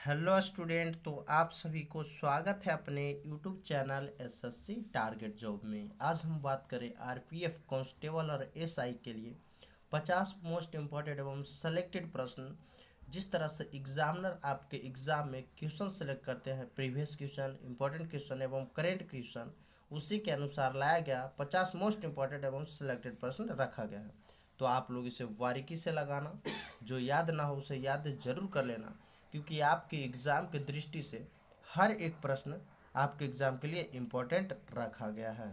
Hello student. तो आप सभी को स्वागत है अपने YouTube channel SSC target job में। आज हम बात करें आरपीएफ कांस्टेबल और एसआई के लिए 50 मोस्ट इम्पॉर्टेंट एवं सेलेक्टेड प्रश्न। जिस तरह से एग्जामिनर आपके एग्जाम में क्वेश्चन सेलेक्ट करते हैं, प्रीवियस क्वेश्चन, इंपॉर्टेंट क्वेश्चन एवं करेंट क्वेश्चन, उसी के अनुसार लाया गया 50 मोस्ट इम्पॉर्टेंट एवं सेलेक्टेड प्रश्न रखा गया है। तो आप लोग इसे बारीकी से लगाना, जो याद ना हो उसे याद जरूर कर लेना, क्योंकि आपके एग्ज़ाम के दृष्टि से हर एक प्रश्न आपके एग्ज़ाम के लिए इम्पोर्टेंट रखा गया है।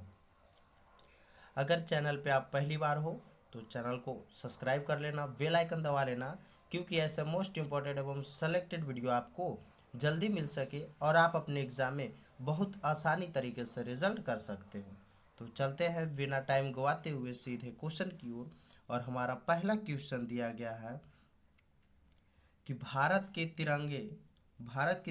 अगर चैनल पे आप पहली बार हो तो चैनल को सब्सक्राइब कर लेना, बेल आइकन दबा लेना, क्योंकि ऐसे मोस्ट इम्पॉर्टेंट एवं सेलेक्टेड वीडियो आपको जल्दी मिल सके और आप अपने एग्ज़ाम में बहुत आसानी तरीके से रिजल्ट कर सकते हो। तो चलते हैं बिना टाइम गवाते हुए सीधे क्वेश्चन की ओर। और हमारा पहला क्वेश्चन दिया गया है कि भारत के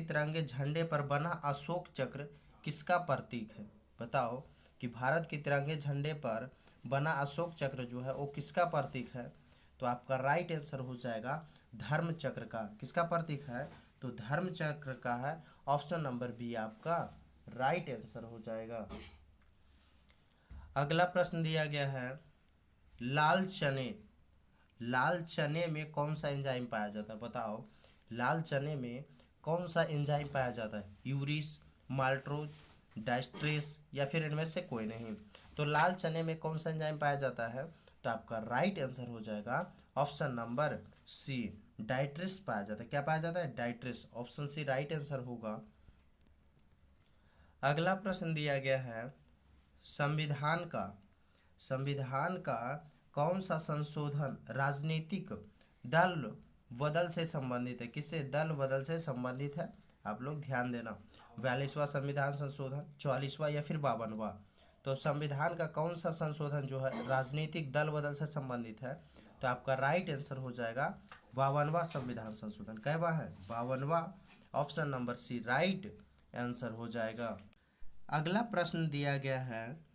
तिरंगे झंडे पर बना अशोक चक्र किसका प्रतीक है। बताओ कि भारत के तिरंगे झंडे पर बना अशोक चक्र जो है वो किसका प्रतीक है। तो आपका राइट आंसर हो जाएगा धर्म चक्र का। किसका प्रतीक है? तो धर्म चक्र का है। ऑप्शन नंबर बी आपका राइट आंसर हो जाएगा। अगला प्रश्न दिया गया है, लाल चने लाल चने में कौन सा एंजाइम पाया जाता है। बताओ लाल चने में कौन सा एंजाइम पाया जाता है। यूरिस, माल्टोज, डाइस्ट्रेस या फिर इनमें से कोई नहीं। तो लाल चने में कौन सा एंजाइम पाया जाता है। तो आपका राइट आंसर हो जाएगा ऑप्शन नंबर सी, डाइट्रेस पाया जाता है। क्या पाया जाता है? डाइट्रेस। ऑप्शन सी राइट आंसर होगा। अगला प्रश्न दिया गया है, संविधान का संविधान का कौन सा संशोधन राजनीतिक दल बदल से संबंधित है। किससे? दल बदल से संबंधित है। आप लोग ध्यान देना, 42वां संविधान संशोधन, 44वां या फिर 52वां। तो संविधान का कौन सा संशोधन जो है राजनीतिक दल बदल से संबंधित है। तो आपका राइट आंसर हो जाएगा 52वां संविधान संशोधन। कहवा है? 52वां। Option number C right answer हो जाएगा। अगला प्रश्न दिया गया है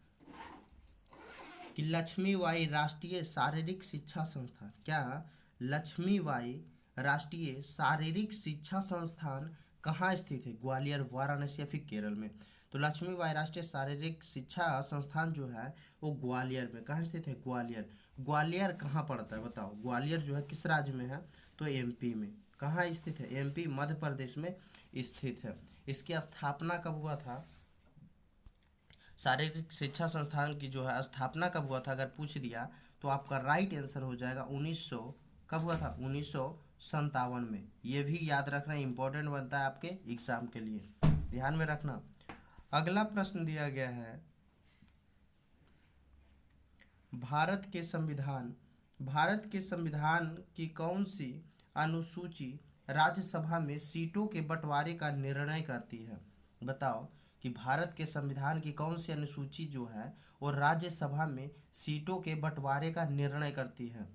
कि लक्ष्मीबाई राष्ट्रीय शारीरिक शिक्षा संस्थान, क्या लक्ष्मीबाई राष्ट्रीय शारीरिक शिक्षा संस्थान कहाँ स्थित है? ग्वालियर, वाराणसी या फिर केरल में। तो लक्ष्मीबाई राष्ट्रीय शारीरिक शिक्षा संस्थान जो है वो ग्वालियर में। कहाँ स्थित है? ग्वालियर। ग्वालियर कहाँ पड़ता है बताओ? ग्वालियर जो है किस राज्य में है? तो एमपी में। कहाँ स्थित है? एमपी, मध्य प्रदेश में स्थित है। इसकी स्थापना कब हुआ था? शारीरिक शिक्षा संस्थान की जो है स्थापना कब हुआ था अगर पूछ दिया तो आपका राइट आंसर हो जाएगा 1900। कब हुआ था? 1957 में। ये भी याद रखना इंपॉर्टेंट बनता है आपके एग्जाम के लिए, ध्यान में रखना। अगला प्रश्न दिया गया है, भारत के संविधान की कौन सी अनुसूची राज्यसभा में सीटों के बंटवारे का निर्णय करती है। बताओ कि भारत के संविधान की कौन सी अनुसूची जो है वो राज्यसभा में सीटों के बंटवारे का निर्णय करती है।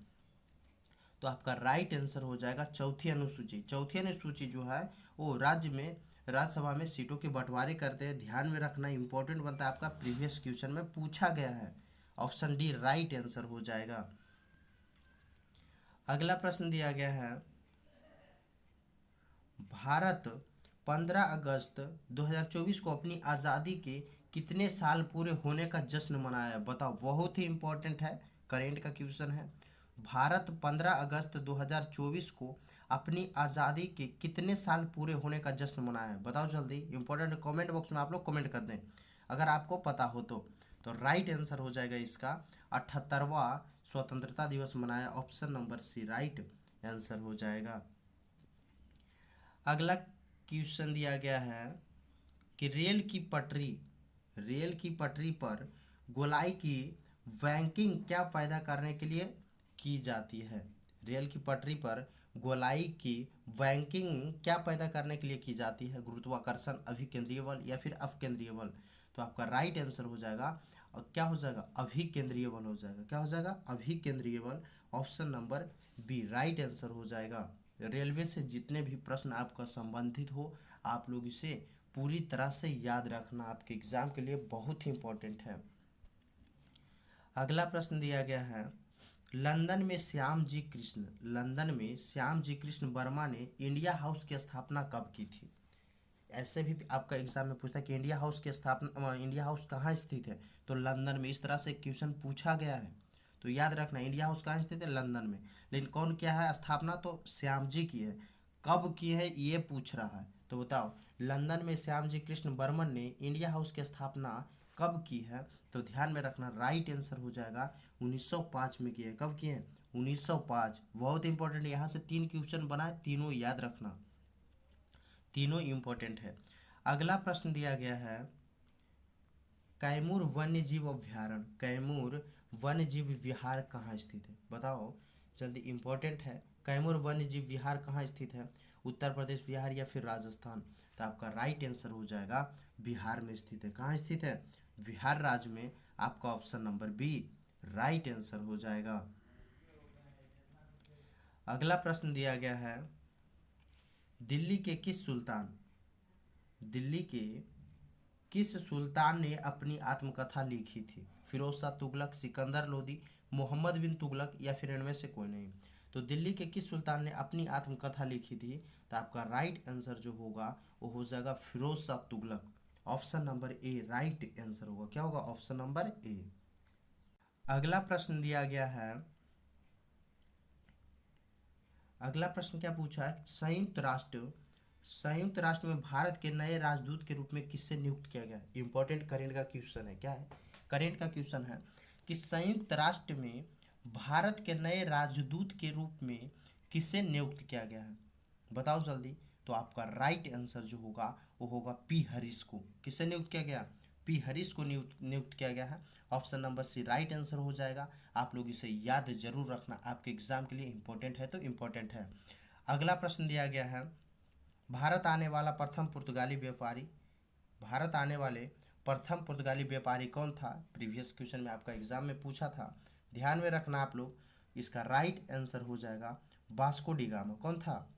तो आपका राइट आंसर हो जाएगा चौथी अनुसूची। चौथी अनुसूची जो है वो राज्यसभा में सीटों के बंटवारे करते हैं। ध्यान में रखना, इंपॉर्टेंट बनता है आपका, प्रीवियस क्वेश्चन में पूछा गया है। ऑप्शन डी राइट आंसर हो जाएगा। अगला प्रश्न दिया गया है, भारत 15 अगस्त 2024 को अपनी आज़ादी के कितने साल पूरे होने का जश्न मनाया है। बताओ, बहुत ही इंपॉर्टेंट है, करेंट का क्वेश्चन है। भारत 15 अगस्त 2024 को अपनी आज़ादी के कितने साल पूरे होने का जश्न मनाया है। बताओ जल्दी, इंपॉर्टेंट। कमेंट बॉक्स में आप लोग कमेंट कर दें अगर आपको पता हो तो राइट आंसर हो जाएगा इसका 78वां स्वतंत्रता दिवस मनाया। Option number C right answer हो जाएगा। अगला क्वेश्चन दिया गया है कि रेल की पटरी पर गोलाई की वैंकिंग क्या पैदा करने के लिए की जाती है। रेल की पटरी पर गोलाई की वैंकिंग क्या पैदा करने के लिए की जाती है। गुरुत्वाकर्षण, अभिकेंद्रीय बल या फिर अपकेंद्रीय बल। तो आपका राइट आंसर हो जाएगा, और क्या हो जाएगा? अभिकेंद्रीय बल हो जाएगा। क्या हो जाएगा? अभिकेंद्रीय बल। Option number B right answer हो जाएगा। रेलवे से जितने भी प्रश्न आपका संबंधित हो आप लोग इसे पूरी तरह से याद रखना, आपके एग्जाम के लिए बहुत ही इंपॉर्टेंट है। अगला प्रश्न दिया गया है, लंदन में श्याम जी कृष्ण वर्मा ने इंडिया हाउस की स्थापना कब की थी। ऐसे भी आपका एग्जाम में पूछता है कि इंडिया हाउस कहाँ स्थित है, तो लंदन में। इस तरह से क्वेश्चन पूछा गया है, तो याद रखना इंडिया हाउस कहाँ स्थित है, लंदन में। लेकिन कौन क्या है स्थापना, तो श्याम जी की है। कब की है ये पूछ रहा है, तो बताओ लंदन में श्याम जी कृष्ण बर्मन ने इंडिया हाउस की स्थापना कब की है, तो ध्यान में रखना राइट आंसर हो जाएगा 1905 में की है। कब की है, 1905। बहुत इंपॉर्टेंट, यहाँ से 3 क्वेश्चन बनाए, तीनों याद रखना, तीनों इंपॉर्टेंट है। अगला प्रश्न दिया गया है, कैमूर वन्यजीव अभ्यारण्य, कैमूर वन्यजीव विहार कहाँ स्थित है, बताओ जल्दी, इंपॉर्टेंट है। कैमूर वन्यजीव विहार कहाँ स्थित है, उत्तर प्रदेश, बिहार या फिर राजस्थान, तो आपका राइट आंसर हो जाएगा बिहार में स्थित है। कहाँ स्थित है, बिहार राज्य में। आपका option number B right answer हो जाएगा। अगला प्रश्न दिया गया है, दिल्ली के किस सुल्तान ने अपनी आत्मकथा लिखी थी। फिरोज शाह तुगलक, सिकंदर लोदी, मोहम्मद बिन तुगलक या फिर इनमें से कोई नहीं। तो दिल्ली के किस सुल्तान ने अपनी आत्मकथा लिखी थी, तो आपका राइट आंसर जो होगा वो हो जाएगा Firoz Shah Tughlaq. Option number A right answer होगा। क्या होगा, ऑप्शन नंबर ए। अगला प्रश्न दिया गया है, अगला प्रश्न क्या पूछा है, संयुक्त राष्ट्र में भारत के नए राजदूत के रूप में किससे नियुक्त किया गया। इंपॉर्टेंट करेंट का क्वेश्चन है। क्या है, करेंट का क्वेश्चन है कि संयुक्त राष्ट्र में भारत के नए राजदूत के रूप में किससे नियुक्त किया गया है, बताओ जल्दी। तो आपका राइट आंसर जो होगा वो होगा पी हरीश को। किससे नियुक्त किया गया, पी हरीश को नियुक्त किया गया है। Option number C right answer हो जाएगा। आप लोग इसे याद जरूर रखना, आपके एग्जाम के लिए इंपॉर्टेंट है, तो इंपॉर्टेंट है। अगला प्रश्न दिया गया है, भारत आने वाला प्रथम पुर्तगाली व्यापारी, भारत आने वाले प्रथम पुर्तगाली व्यापारी कौन था। प्रीवियस क्वेश्चन में आपका एग्जाम में पूछा था, ध्यान में रखना आप लोग। इसका राइट आंसर हो जाएगा वास्को डी गामा। कौन था,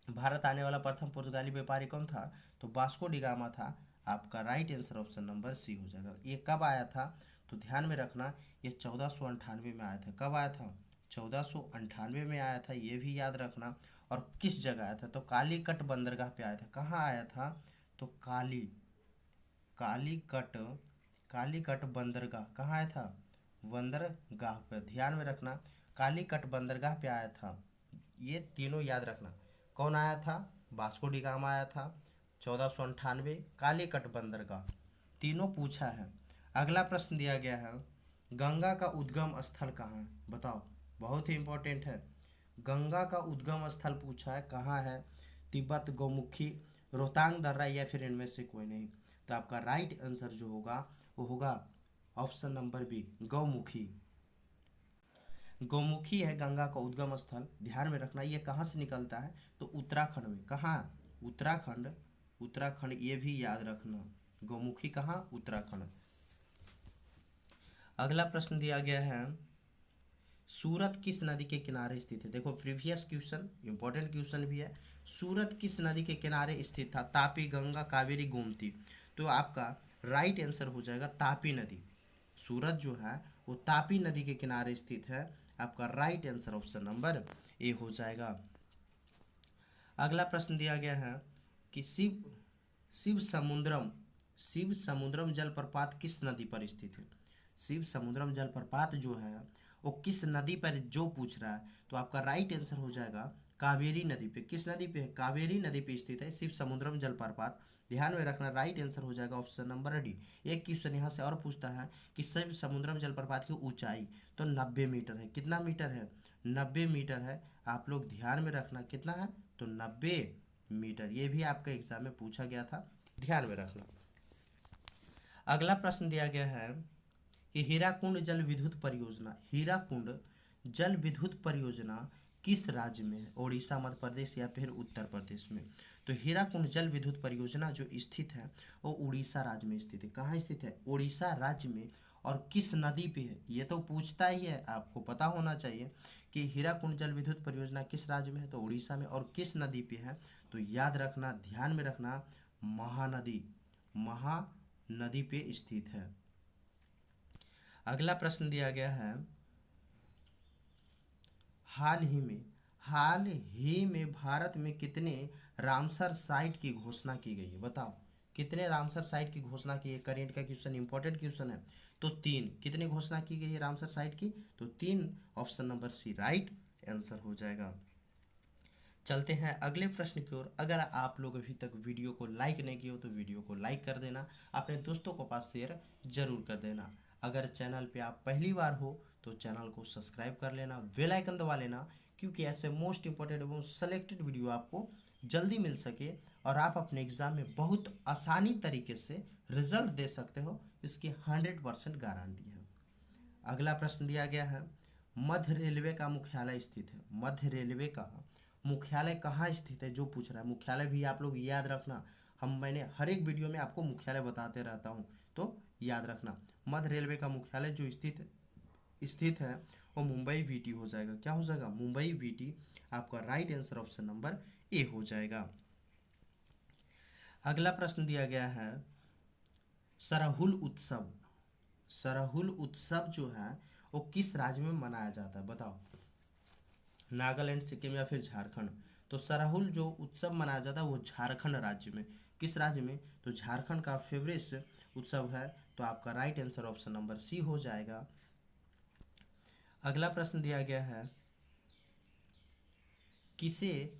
भारत आने वाला प्रथम पुर्तगाली व्यापारी कौन था, तो वास्को डी गामा था। आपका right answer option number C हो जाएगा। ये कब आया था, तो ध्यान में रखना ये 1498 में आया था। कब आया था, 1498 में आया था, ये भी याद रखना। और किस जगह आया था, तो कालीकट बंदरगाह पे आया था। कहाँ आया था, तो कालीकट कालीकट बंदरगाह कहाँ आया था, बंदरगाह पे। ध्यान में रखना कालीकट बंदरगाह पे आया था। ये तीनों याद रखना, कौन आया था, वास्को डी गामा आया था, 1498, कालीकट बंदरगाह, तीनों पूछा है। अगला प्रश्न दिया गया है, गंगा का उद्गम स्थल कहाँ है, बताओ, बहुत ही इंपॉर्टेंट है। गंगा का उद्गम स्थल पूछा है, कहाँ है, तिब्बत, गौमुखी, रोहतांग दर्रा या फिर इनमें से कोई नहीं। तो आपका राइट आंसर जो होगा वो होगा option number B Gaumukhi. Gaumukhi है गंगा का उद्गम स्थल। ध्यान में रखना ये कहाँ से निकलता है, तो उत्तराखंड में। कहाँ, उत्तराखंड, उत्तराखंड ये भी याद रखना। गौमुखी कहाँ, उत्तराखंड। अगला प्रश्न दिया गया है, सूरत किस नदी के किनारे स्थित है। देखो प्रीवियस क्वेश्चन इंपॉर्टेंट क्वेश्चन भी है। सूरत किस नदी के किनारे स्थित था, तापी, गंगा, कावेरी, गोमती। तो आपका राइट आंसर हो जाएगा तापी नदी। सूरत जो है वो तापी नदी के किनारे स्थित है। आपका राइट आंसर ऑप्शन नंबर ए हो जाएगा। अगला प्रश्न दिया गया है कि शिव समुद्रम जलप्रपात किस नदी पर स्थित है। शिव समुद्रम जलप्रपात जो है वो किस नदी पर जो पूछ रहा है, तो आपका राइट आंसर हो जाएगा कावेरी नदी पे। किस नदी पे है, कावेरी नदी पे स्थित है शिव समुद्रम जलप्रपात। ध्यान में रखना राइट आंसर हो जाएगा ऑप्शन नंबर डी। एक क्वेश्चन यहाँ से और पूछता है कि शिव समुद्रम जलप्रपात की ऊंचाई, तो 90 मीटर है। कितना मीटर है, 90 मीटर है। आप लोग ध्यान में रखना कितना है, तो 90 मीटर। ये भी आपका एग्जाम में पूछा गया था, ध्यान में रखना। अगला प्रश्न दिया गया है कि हीराकुंड जल विद्युत परियोजना, हीराकुंड जल विद्युत परियोजना किस राज्य में है, ओडिशा, मध्य प्रदेश या फिर उत्तर प्रदेश में। तो हीराकुंड जल विद्युत परियोजना जो स्थित है वो उड़ीसा राज्य में स्थित है। कहाँ स्थित है, उड़ीसा राज्य में। और किस नदी पे है, ये तो पूछता ही है, आपको पता होना चाहिए कि हीराकुंड जल विद्युत परियोजना किस राज्य में है, तो उड़ीसा में। और किस नदी पे है, तो याद रखना, ध्यान में रखना, महानदी, महानदी पे स्थित है। अगला प्रश्न दिया गया है, हाल ही में भारत में कितने रामसर साइट की घोषणा की गई है? बताओ कितने रामसर साइट की घोषणा की है? करेंट का क्वेश्चन, इंपॉर्टेंट क्वेश्चन है। तो 3। कितनी घोषणा की गई है रामसर साइट की? तो 3। Option number C right answer हो जाएगा। चलते हैं अगले प्रश्न की ओर। अगर आप लोग अभी तक वीडियो को लाइक नहीं किए हो तो वीडियो को लाइक कर देना, अपने दोस्तों को पास शेयर जरूर कर देना। अगर चैनल पे आप पहली बार हो तो चैनल को सब्सक्राइब कर लेना, बेल आइकन दबा लेना, क्योंकि ऐसे मोस्ट इंपॉर्टेंट एवं सेलेक्टेड वीडियो आपको जल्दी मिल सके और आप अपने एग्जाम में बहुत आसानी तरीके से रिजल्ट दे सकते हो, इसकी 100% गारंटी है। अगला प्रश्न दिया गया है, मध्य रेलवे का मुख्यालय स्थित है। मध्य रेलवे का मुख्यालय कहाँ स्थित है जो पूछ रहा है। मुख्यालय भी आप लोग याद रखना, मैंने हर एक वीडियो में आपको मुख्यालय बताते रहता हूँ, तो याद रखना। मध्य रेलवे का मुख्यालय जो स्थित है वो मुंबई वीटी हो जाएगा। क्या हो जाएगा? मुंबई वीटी आपका राइट आंसर ऑप्शन नंबर ए हो जाएगा। अगला प्रश्न दिया गया है, सरहुल उत्सव। सरहुल उत्सव जो है वो किस राज्य में मनाया जाता है? बताओ, नागालैंड, सिक्किम या फिर झारखंड? तो सरहुल जो उत्सव मनाया जाता है वो झारखंड राज्य में। किस राज्य में? तो झारखंड का फेवरेट उत्सव है, तो आपका right answer option number C हो जाएगा। अगला प्रश्न दिया गया है, किसे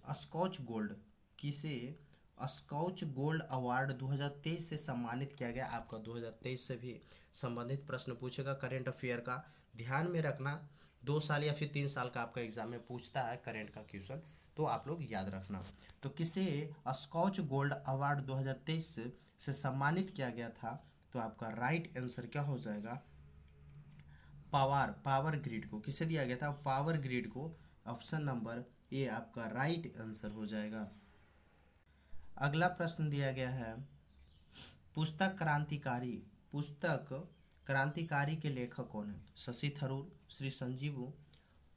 स्कॉच गोल्ड अवार्ड 2023 से सम्मानित किया गया? आपका 2023 से भी संबंधित प्रश्न पूछेगा करेंट अफेयर का, ध्यान में रखना। 2 साल या फिर 3 साल का आपका एग्जाम में पूछता है करेंट का क्वेश्चन, तो आप लोग याद रखना। तो किसे स्कॉच गोल्ड अवार्ड 2023 से सम्मानित किया गया था? तो आपका राइट आंसर क्या हो जाएगा? पावर ग्रिड को। किसे दिया गया था? पावर ग्रिड को। ऑप्शन नंबर ए आपका राइट आंसर हो जाएगा। अगला प्रश्न दिया गया है, पुस्तक क्रांतिकारी के लेखक कौन है? शशि थरूर, श्री संजीव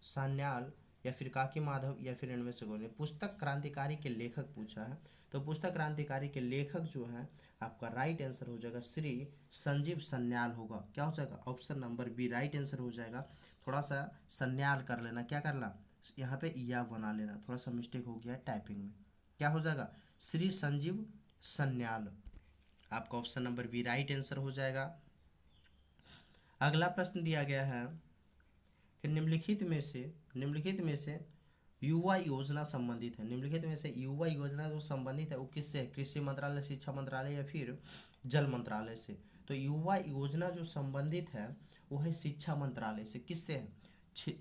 सान्याल या फिर काकी माधव या फिर इनमें से कौन है? पुस्तक क्रांतिकारी के लेखक पूछा है, तो पुस्तक क्रांतिकारी के लेखक जो है आपका राइट आंसर हो जाएगा श्री संजीव सन्याल होगा। क्या हो जाएगा? Option number B right answer हो जाएगा। थोड़ा सा सन्याल कर लेना, क्या करना, यहाँ पे या बना लेना, थोड़ा सा मिस्टेक हो गया है टाइपिंग में। क्या हो जाएगा? श्री संजीव सन्याल। आपका option number B right answer हो जाएगा। अगला प्रश्न दिया गया है कि निम्नलिखित में से युवा योजना संबंधित है। निम्नलिखित में से युवा योजना जो संबंधित है वो किससे है? कृषि मंत्रालय, शिक्षा मंत्रालय या फिर जल मंत्रालय से? तो युवा योजना जो संबंधित है वो है शिक्षा मंत्रालय से। किससे है?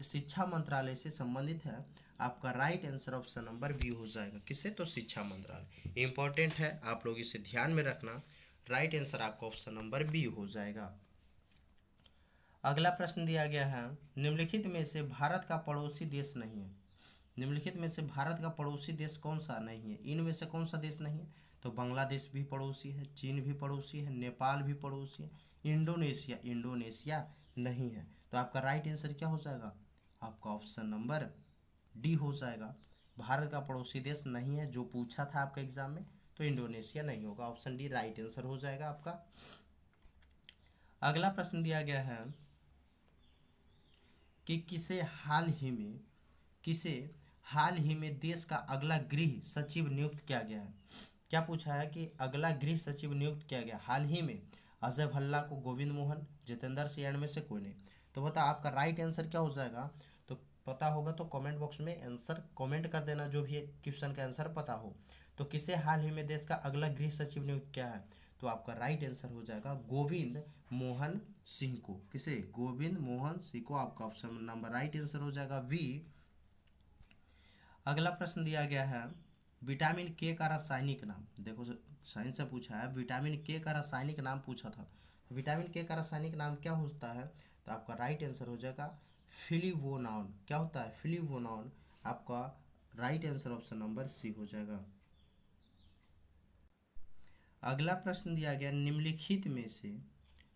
शिक्षा मंत्रालय से संबंधित है। आपका right answer option number B हो जाएगा। किससे? तो शिक्षा मंत्रालय। इंपॉर्टेंट है, आप लोग इसे ध्यान में रखना। राइट आंसर आपका ऑप्शन नंबर बी हो जाएगा। अगला प्रश्न दिया गया है, निम्नलिखित में से भारत का पड़ोसी देश नहीं है। निम्नलिखित में से भारत का पड़ोसी देश कौन सा नहीं है? इनमें से कौन सा देश नहीं है? तो बांग्लादेश भी पड़ोसी है, चीन भी पड़ोसी है, नेपाल भी पड़ोसी है, इंडोनेशिया नहीं है। तो आपका राइट आंसर क्या हो जाएगा? आपका ऑप्शन नंबर डी हो जाएगा। भारत का पड़ोसी देश नहीं है जो पूछा था आपका एग्जाम में, तो इंडोनेशिया नहीं होगा। ऑप्शन डी राइट आंसर हो जाएगा आपका। अगला प्रश्न दिया गया है कि किसे हाल ही में देश का अगला गृह सचिव नियुक्त किया गया है? क्या पूछा है कि अगला गृह सचिव नियुक्त किया गया हाल ही में? अजय भल्ला को, गोविंद मोहन, जितेंद्र सिंह, में से कोई नहीं? तो बता आपका राइट आंसर क्या हो जाएगा? तो पता होगा तो कमेंट बॉक्स में आंसर कमेंट कर देना, जो भी क्वेश्चन का आंसर पता हो। तो किसे हाल ही में देश का अगला गृह सचिव नियुक्त किया है? तो आपका राइट आंसर हो जाएगा गोविंद मोहन सिंह को। किसे? गोविंद मोहन सिंह को। आपका ऑप्शन नंबर राइट आंसर हो जाएगा वी। अगला प्रश्न दिया गया है, विटामिन के का रासायनिक नाम। देखो साइंस से पूछा है, विटामिन के का रासायनिक नाम पूछा था। विटामिन के का रासायनिक नाम क्या होता है? तो आपका राइट आंसर हो जाएगा फ्लेवोनॉन। क्या होता है? फ्लेवोनॉन। आपका right answer option number C हो जाएगा। अगला प्रश्न दिया गया,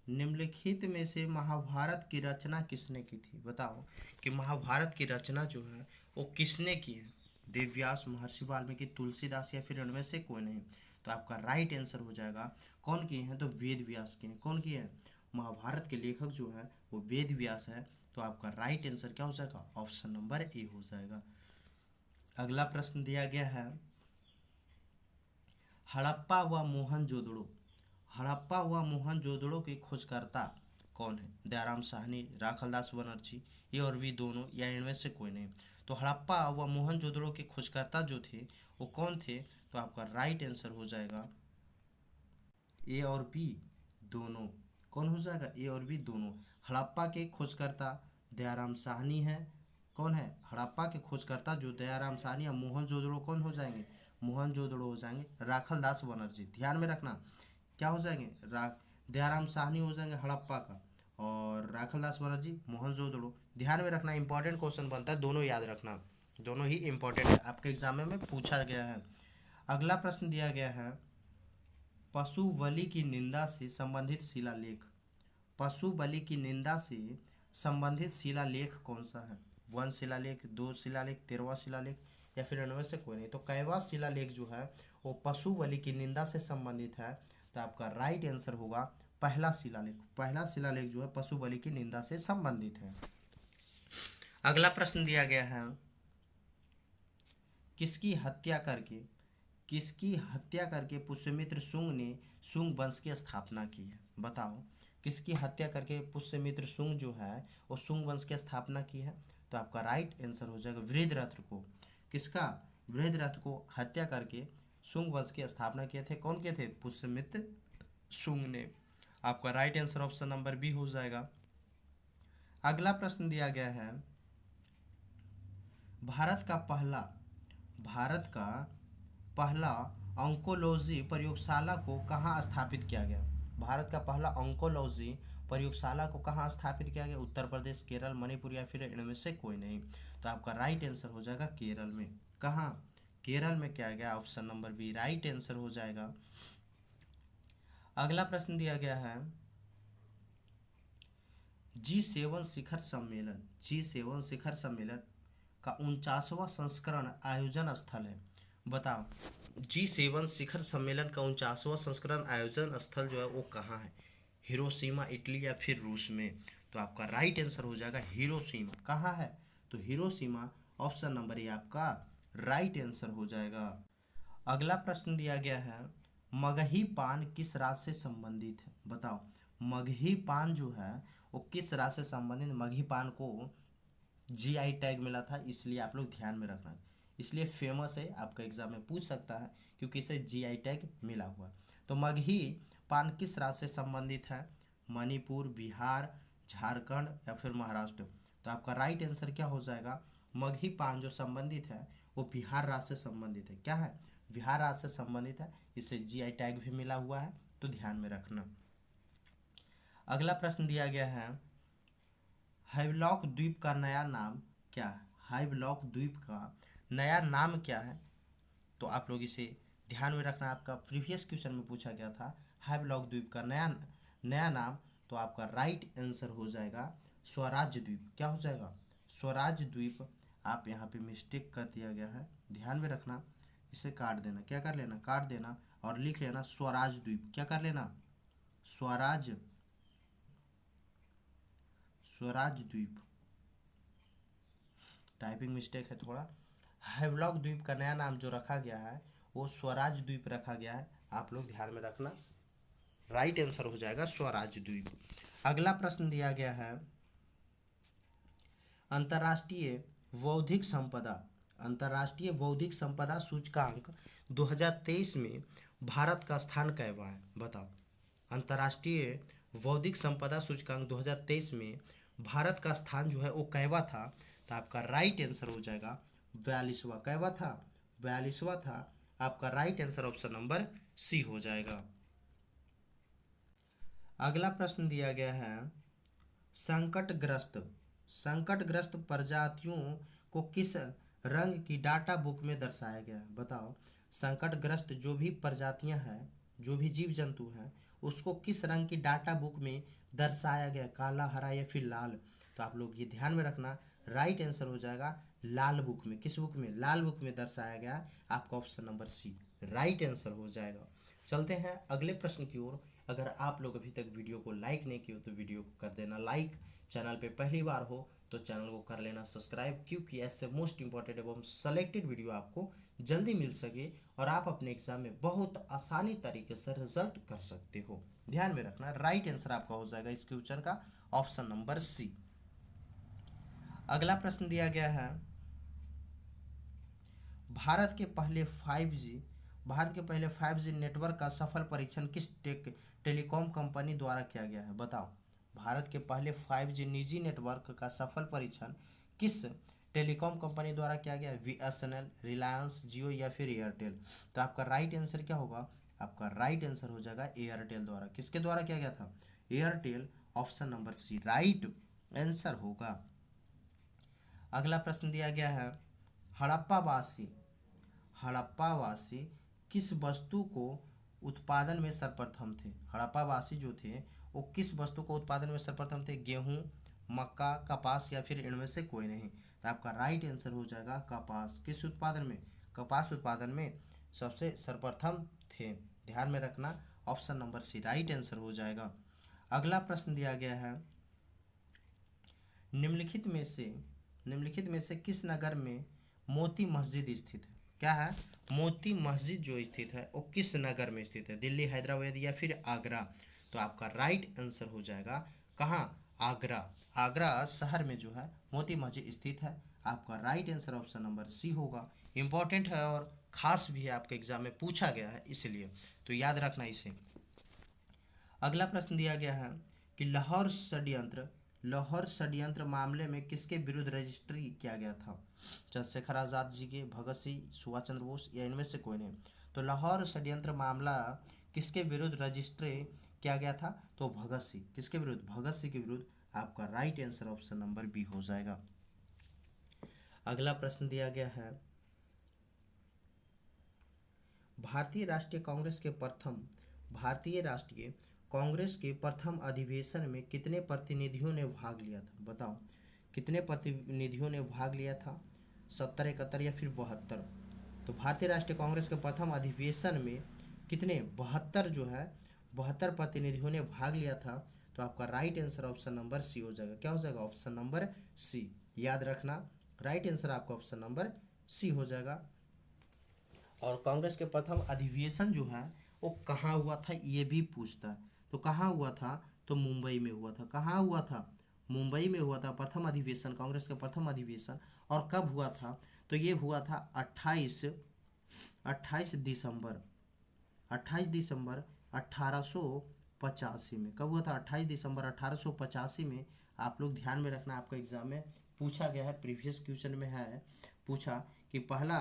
निम्नलिखित में से महाभारत की रचना किसने की थी? बताओ कि महाभारत की रचना जो है वो किसने की है? देवव्यास, महर्षि वाल्मीकि, तुलसीदास या फिर उनमें से कोई नहीं? तो आपका राइट आंसर हो जाएगा कौन किए हैं? तो वेद व्यास के हैं। कौन किए हैं? महाभारत के लेखक जो है वो वेद व्यास है। तो आपका राइट आंसर क्या हो जाएगा, ऑप्शन नंबर ए हो जाएगा। अगला प्रश्न दिया गया है, हड़प्पा व मोहनजोदड़ो, हड़प्पा व मोहनजोदड़ो के खोजकर्ता कौन है? दयाराम साहनी, राखलदास बनर्जी, ये और भी दोनों, या इनमें से कोई नहीं। तो हड़प्पा व मोहनजोदड़ो के खोजकर्ता जो थे वो कौन थे? तो आपका राइट आंसर हो जाएगा ए और बी दोनों। कौन हो जाएगा? ए और बी दोनों। हड़प्पा के खोजकर्ता दयाराम साहनी है। कौन है? हड़प्पा के खोजकर्ता जो दयाराम साहनी या मोहनजोदड़ो कौन हो जाएंगे? मोहनजोदड़ो हो जाएंगे राखलदास बनर्जी। ध्यान में रखना क्या हो जाएंगे, दयाराम साहनी हो जाएंगे हड़प्पा का, और राखलदास बनर्जी मोहनजोदड़ो। ध्यान में रखना, इंपॉर्टेंट क्वेश्चन बनता है, दोनों याद रखना, दोनों ही इंपॉर्टेंट है, आपके एग्जाम में पूछा गया है। अगला प्रश्न दिया गया है, पशु बलि की निंदा से संबंधित शिलालेख, पशु बलि की निंदा से संबंधित शिलालेख कौन सा है? 1 शिलालेख, 2 शिलालेख, 13वां शिलालेख, या फिर इनमें से कोई नहीं। तो कैवा शिलालेख जो है वो पशु बलि की निंदा से संबंधित है, तो आपका राइट आंसर होगा पहला शिलालेख। पहला शिलालेख जो है पशु बलि की निंदा से संबंधित है। अगला प्रश्न दिया गया है, किसकी हत्या करके, किसकी हत्या करके पुष्यमित्र शुंग ने शुंग वंश की स्थापना की है? बताओ, किसकी हत्या करके पुष्यमित्र शुंग जो है वो शुंग वंश की स्थापना की है? तो आपका राइट आंसर हो जाएगा वृद्धरथ को। किसका? वृद्धरथ को हत्या करके शुंग वंश की स्थापना किए थे। कौन किए थे? पुष्यमित्र शुंग ने। आपका right answer option number B हो जाएगा। अगला प्रश्न दिया गया है, भारत का पहला, भारत का पहला ऑन्कोलॉजी प्रयोगशाला को कहाँ स्थापित किया गया? भारत का पहला ऑन्कोलॉजी प्रयोगशाला को कहाँ स्थापित किया गया? उत्तर प्रदेश, केरल, मणिपुर, या फिर इनमें से कोई नहीं। तो आपका राइट आंसर हो जाएगा केरल में। कहाँ? केरल में किया गया, option number B right answer हो जाएगा। अगला प्रश्न दिया गया है, G7 शिखर सम्मेलन, G7 शिखर सम्मेलन का 49वां संस्करण आयोजन स्थल है। बताओ, G7 शिखर सम्मेलन का 49वां संस्करण आयोजन स्थल जो है वो कहाँ है? हिरोशिमा इटली या फिर रूस में? तो आपका राइट आंसर हो जाएगा हिरोशिमा। कहाँ है? तो हिरोशिमा, ऑप्शन नंबर ए आपका राइट आंसर हो जाएगा। अगला प्रश्न दिया गया है, मगही पान किस राज्य से संबंधित है? बताओ, मगही पान जो है वो किस राज्य से संबंधित? मगही पान को जीआई टैग मिला था, इसलिए आप लोग ध्यान में रखना, इसलिए फेमस है, आपका एग्जाम में पूछ सकता है क्योंकि इसे जीआई टैग मिला हुआ। तो मगही पान किस राज्य से संबंधित है? मणिपुर, बिहार, झारखंड, या फिर महाराष्ट्र? तो आपका राइट आंसर क्या हो जाएगा? मगही पान जो संबंधित है वो बिहार राज्य से संबंधित है। क्या है? बिहार राज्य से संबंधित है, इसे जीआई टैग भी मिला हुआ है, तो ध्यान में रखना। अगला प्रश्न दिया गया है, हैवलॉक द्वीप का नया नाम क्या है? हैवलॉक द्वीप का नया नाम क्या है? तो आप लोग इसे ध्यान में रखना, आपका प्रीवियस क्वेश्चन में पूछा गया था हैवलॉक द्वीप का नया नया नाम। तो आपका राइट आंसर हो जाएगा स्वराज द्वीप। क्या हो जाएगा? स्वराज द्वीप। आप यहाँ पे मिस्टेक कर दिया गया है, ध्यान में रखना, इसे काट देना, क्या कर लेना, काट देना, और लिख लेना स्वराज द्वीप। क्या कर लेना? स्वराज, स्वराज द्वीप। टाइपिंग मिस्टेक है थोड़ा। हैवलॉक द्वीप का नया नाम जो रखा गया है वो स्वराज द्वीप रखा गया है, आप लोग ध्यान में रखना, राइट आंसर हो जाएगा स्वराज द्वीप। अगला प्रश्न दिया गया है, अंतर्राष्ट्रीय बौद्धिक संपदा, अंतर्राष्ट्रीय बौद्धिक संपदा सूचकांक 2023 में भारत का स्थान कैवा है? बताओ, अंतर्राष्ट्रीय बौद्धिक संपदा सूचकांक 2023 में भारत का स्थान जो है वो कैवा था? तो आपका राइट आंसर हो जाएगा 42वां। कैवा था? 42वां था। आपका right answer option number C हो जाएगा। अगला प्रश्न दिया गया है, संकटग्रस्त, संकटग्रस्त प्रजातियों को किस रंग की डाटा बुक में दर्शाया गया है? बताओ, संकटग्रस्त जो भी प्रजातियां हैं, जो भी जीव जंतु हैं, उसको किस रंग की डाटा बुक में दर्शाया गया? काला, हरा, या फिर लाल? तो आप लोग ये ध्यान में रखना, राइट आंसर हो जाएगा लाल बुक में। किस बुक में? लाल बुक में दर्शाया गया, आपका option number C right answer हो जाएगा। चलते हैं अगले प्रश्न की ओर। अगर आप लोग अभी तक वीडियो को लाइक नहीं किए हो तो वीडियो को कर देना लाइक, चैनल पे पहली बार हो तो चैनल को कर लेना सब्सक्राइब, क्योंकि ऐसे मोस्ट इंपॉर्टेंट एवं सेलेक्टेड वीडियो आपको जल्दी मिल सके और आप अपने एग्जाम में बहुत आसानी तरीके से रिजल्ट कर सकते हो। ध्यान में रखना, राइट आंसर आपका हो जाएगा इस क्वेश्चन का ऑप्शन नंबर सी। अगला प्रश्न दिया गया है, भारत के पहले 5G नेटवर्क का सफल परीक्षण किस टेलीकॉम कंपनी द्वारा किया गया है? बताओ, भारत के पहले 5G निजी नेटवर्क का सफल परीक्षण किस टेलीकॉम कंपनी द्वारा किया गया है? BSNL, रिलायंस, जियो या फिर एयरटेल? तो आपका राइट आंसर क्या होगा? आपका राइट आंसर हो जाएगा एयरटेल द्वारा। किसके द्वारा किया गया था? Airtel, option number C right answer होगा। अगला प्रश्न दिया गया है, हड़प्पावासी किस वस्तु को उत्पादन में सर्वप्रथम थे? हड़प्पावासी जो थे वो किस वस्तु को उत्पादन में सर्वप्रथम थे? गेहूं, मक्का, कपास या फिर इनमें से कोई नहीं? तो आपका राइट आंसर हो जाएगा कपास। किस उत्पादन में? कपास उत्पादन में सबसे सर्वप्रथम थे। ध्यान में रखना, option number C right answer हो जाएगा। अगला प्रश्न दिया गया है, निम्नलिखित में से किस नगर में मोती मस्जिद स्थित है? क्या है? मोती मस्जिद जो स्थित है वो किस नगर में स्थित है? दिल्ली, हैदराबाद या फिर आगरा? तो आपका राइट आंसर हो जाएगा कहाँ? आगरा। आगरा शहर में जो है मोती मस्जिद स्थित है। आपका right answer option number C होगा। इंपॉर्टेंट है और खास भी है, आपके एग्जाम में पूछा गया है इसलिए तो याद रखना इसे। अगला प्रश्न दिया गया है कि लाहौर षड्यंत्र मामले में किसके विरुद्ध रजिस्ट्री किया गया था? चंद्रशेखर आजाद जी के, भगत सिंह, सुभाष चंद्र बोस या इनमें से कोई नहीं? तो लाहौर षड्यंत्र मामला किसके विरुद्ध रजिस्ट्री किया गया था? तो भगत सिंह। किसके विरुद्ध? भगत सिंह के विरुद्ध। आपका right answer option number B हो जाएगा। अगला प्रश्न दिया गया है, भारतीय राष्ट्रीय कांग्रेस के प्रथम अधिवेशन में कितने प्रतिनिधियों ने भाग लिया था? बताओ, कितने प्रतिनिधियों ने भाग लिया था? 70, 71 या फिर 72? तो भारतीय राष्ट्रीय कांग्रेस के प्रथम अधिवेशन में कितने? 72 जो है 72 प्रतिनिधियों ने भाग लिया था। तो आपका right answer option number C हो जाएगा। क्या हो जाएगा? Option number C. याद रखना, राइट आंसर आपका ऑप्शन नंबर सी हो जाएगा। और कांग्रेस के प्रथम अधिवेशन जो है वो कहाँ हुआ था ये भी पूछता है। तो कहाँ हुआ था? तो मुंबई में हुआ था। कहाँ हुआ था? मुंबई में हुआ था प्रथम अधिवेशन, कांग्रेस का प्रथम अधिवेशन। और कब हुआ था? तो ये हुआ था 28 दिसंबर 1885 में। कब हुआ था? 28 दिसंबर 1885 में। आप लोग ध्यान में रखना, आपका एग्जाम में पूछा गया है, प्रीवियस क्वेश्चन में है पूछा कि पहला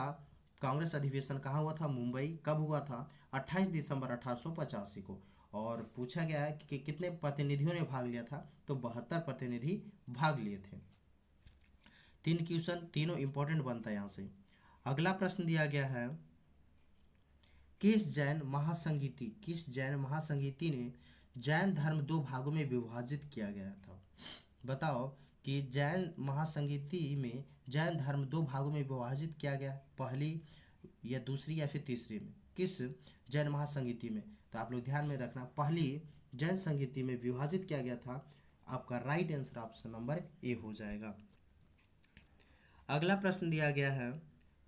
कांग्रेस अधिवेशन कहाँ हुआ था? मुंबई। कब हुआ था? 28 दिसंबर 1885 को। और पूछा गया है कि कितने प्रतिनिधियों ने भाग लिया था? तो 72 प्रतिनिधि भाग लिए थे। 3 क्वेश्चन, तीनों इंपॉर्टेंट बनता है यहाँ से। अगला प्रश्न दिया गया है, किस जैन महासंगीति ने जैन धर्म 2 भागों में विभाजित किया गया था? बताओ कि जैन महासंगीति में जैन धर्म 2 भागों में विभाजित किया गया, पहली या दूसरी या फिर तीसरी में? किस जैन महासंगीति में? तो आप लोग ध्यान में रखना, पहली जैन संगीति में विभाजित किया गया था। आपका राइट आंसर ऑप्शन नंबर ए हो जाएगा। अगला प्रश्न दिया गया है,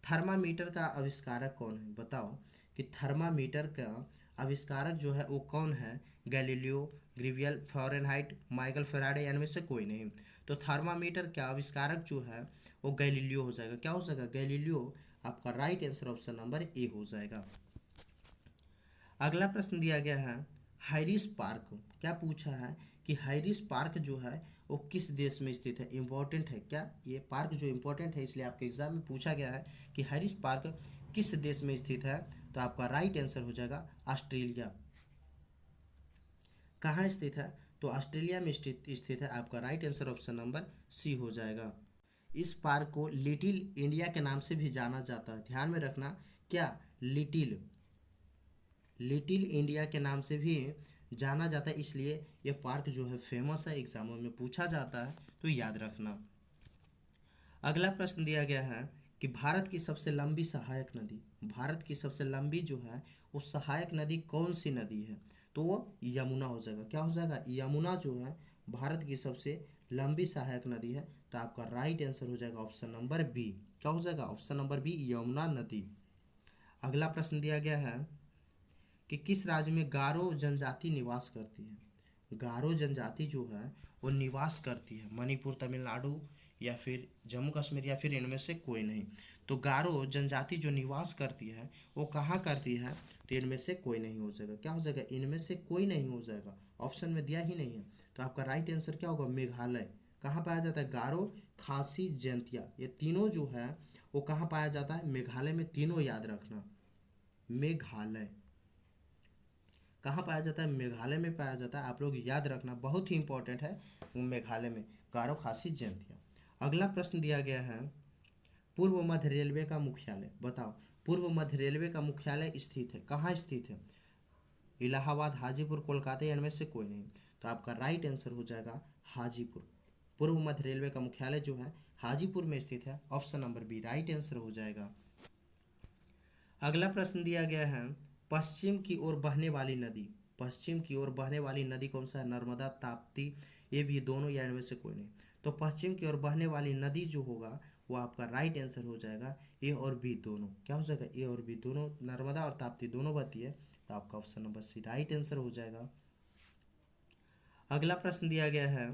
थर्मामीटर का आविष्कारक कौन है? बताओ कि थर्मामीटर का आविष्कारक जो है वो कौन है? गैलीलियो, ग्रीवियल, फ़ारेनहाइट, माइकल फैराडे, इनमें से कोई नहीं? तो थर्मामीटर का आविष्कारक जो है वो गैलीलियो हो जाएगा। क्या हो जाएगा? गैलीलियो। आपका राइट आंसर ऑप्शन नंबर ए हो जाएगा। अगला प्रश्न दिया गया है, हैरिस पार्क। क्या पूछा है कि हैरिस पार्क जो है वो किस देश में स्थित है? इंपॉर्टेंट है क्या ये पार्क? जो इंपॉर्टेंट है इसलिए आपके एग्जाम में पूछा गया है कि हैरिस पार्क किस देश में स्थित है? तो आपका राइट आंसर हो जाएगा ऑस्ट्रेलिया। कहाँ स्थित है? तो ऑस्ट्रेलिया में स्थित है। आपका right answer option number C हो जाएगा। इस पार्क को लिटिल इंडिया के नाम से भी जाना जाता है। ध्यान में रखना, क्या? लिटिल इंडिया के नाम से भी जाना जाता है, इसलिए ये पार्क जो है फेमस है, एग्जामों में पूछा जाता है तो याद रखना। अगला प्रश्न दिया गया है कि भारत की सबसे लंबी जो है वो सहायक नदी कौन सी नदी है? तो वो यमुना हो जाएगा। क्या हो जाएगा? यमुना जो है भारत की सबसे लंबी सहायक नदी है। तो आपका राइट आंसर हो जाएगा ऑप्शन नंबर बी। क्या हो जाएगा? ऑप्शन नंबर बी, यमुना नदी। अगला प्रश्न दिया गया है कि किस राज्य में गारो जनजाति निवास करती है? गारो जनजाति जो है वो निवास करती है मणिपुर, तमिलनाडु या फिर जम्मू कश्मीर या फिर इनमें से कोई नहीं। तो गारो जनजाति जो निवास करती है वो कहाँ करती है? तो इनमें से कोई नहीं हो जाएगा। क्या हो जाएगा? इनमें से कोई नहीं हो जाएगा, ऑप्शन में दिया ही नहीं है। तो आपका राइट आंसर क्या होगा? मेघालय। कहाँ पाया जाता है? गारो, खासी, जैंतिया, ये तीनों जो है वो कहाँ पाया जाता है? मेघालय में। तीनों याद रखना, मेघालय कहाँ पाया जाता है? मेघालय में पाया जाता है। आप लोग याद रखना, बहुत ही इंपॉर्टेंट है, मेघालय में गारो, खासी, जैंतिया। अगला प्रश्न दिया गया है, पूर्व मध्य रेलवे का मुख्यालय बताओ। पूर्व मध्य रेलवे का मुख्यालय स्थित है, कहाँ स्थित है? इलाहाबाद, हाजीपुर, कोलकाता, इनमें से कोई नहीं। तो आपका राइट आंसर हो जाएगा हाजीपुर। पूर्व मध्य रेलवे का मुख्यालय जो है हाजीपुर में स्थित है। Option number B right answer हो जाएगा। अगला प्रश्न दिया गया है, पश्चिम की ओर बहने वाली नदी। पश्चिम की ओर बहने वाली नदी कौन सा है? नर्मदा, ताप्ती, ये भी दोनों या इनमें से कोई नहीं। तो पश्चिम की ओर बहने वाली नदी जो होगा वो आपका राइट आंसर हो जाएगा ए और बी दोनों। क्या हो जाएगा? ए और बी दोनों, नर्मदा और ताप्ती दोनों बहती है। तो आपका option number C right answer हो जाएगा। अगला प्रश्न दिया गया है,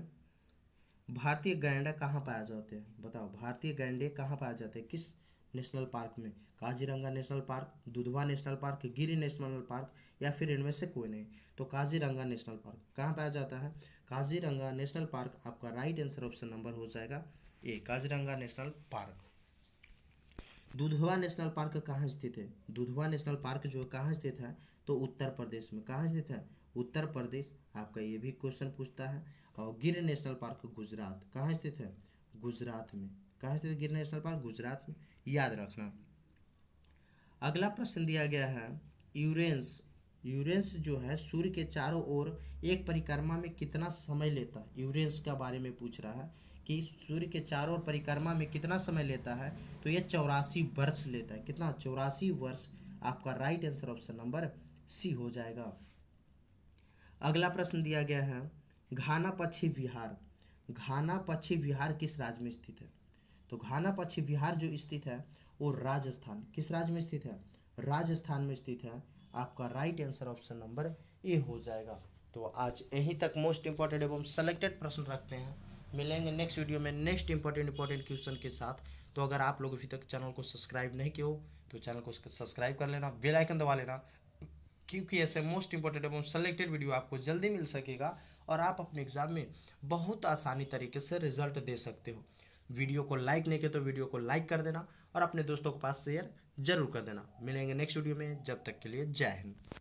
भारतीय गैंडा कहाँ पाया जाते हैं? बताओ, भारतीय गैंडे कहाँ पाए जाते हैं, किस नेशनल पार्क में? Kaziranga national park, Dudhwa national park, गिर नेशनल पार्क या फिर इनमें से कोई नहीं। तो काजीरंगा नेशनल पार्क कहाँ पाया जाता है? काजीरंगा नेशनल पार्क आपका राइट आंसर ऑप्शन नंबर हो जाएगा A, Kaziranga national park. Dudhwa national park कहाँ स्थित है? दुधवा नेशनल पार्क जो कहाँ स्थित है? तो उत्तर प्रदेश में। कहाँ स्थित है? उत्तर प्रदेश। आपका ये भी क्वेश्चन पूछता है। और गिर नेशनल पार्क गुजरात, कहाँ स्थित है? गुजरात में। कहाँ स्थित है गिर नेशनल पार्क? गुजरात में, याद रखना। अगला प्रश्न दिया गया है, यूरेंस। यूरेंस जो है सूर्य के चारों ओर एक परिक्रमा में कितना समय लेता है? यूरेंस के बारे में पूछ रहा है कि सूर्य के चारों ओर परिक्रमा में कितना समय लेता है? तो ये 84 वर्ष लेता है। कितना? 84 वर्ष। आपका right answer option number C हो जाएगा। अगला प्रश्न दिया गया है, घाना पक्षी विहार। घाना पक्षी विहार किस राज्य में स्थित है? तो घाना पक्षी विहार जो स्थित है वो राजस्थान। किस राज्य में स्थित है? राजस्थान में स्थित है। आपका राइट आंसर ऑप्शन नंबर ए हो जाएगा। तो आज यहीं तक मोस्ट इंपॉर्टेंट एवं सेलेक्टेड प्रश्न रखते हैं। मिलेंगे नेक्स्ट वीडियो में नेक्स्ट इंपॉर्टेंट क्वेश्चन के साथ। तो अगर आप लोग अभी तक चैनल को सब्सक्राइब नहीं किए हो तो चैनल को सब्सक्राइब कर लेना, बेल आइकन दबा लेना, क्योंकि ऐसे मोस्ट इंपॉर्टेंट एवं सेलेक्टेड वीडियो आपको जल्दी मिल सकेगा और आप अपने एग्जाम में बहुत आसानी तरीके से रिजल्ट दे सकते हो। वीडियो को लाइक नहीं किया तो वीडियो को लाइक कर देना और अपने दोस्तों के पास शेयर जरूर कर देना। मिलेंगे नेक्स्ट वीडियो में, जब तक के लिए जय हिंद।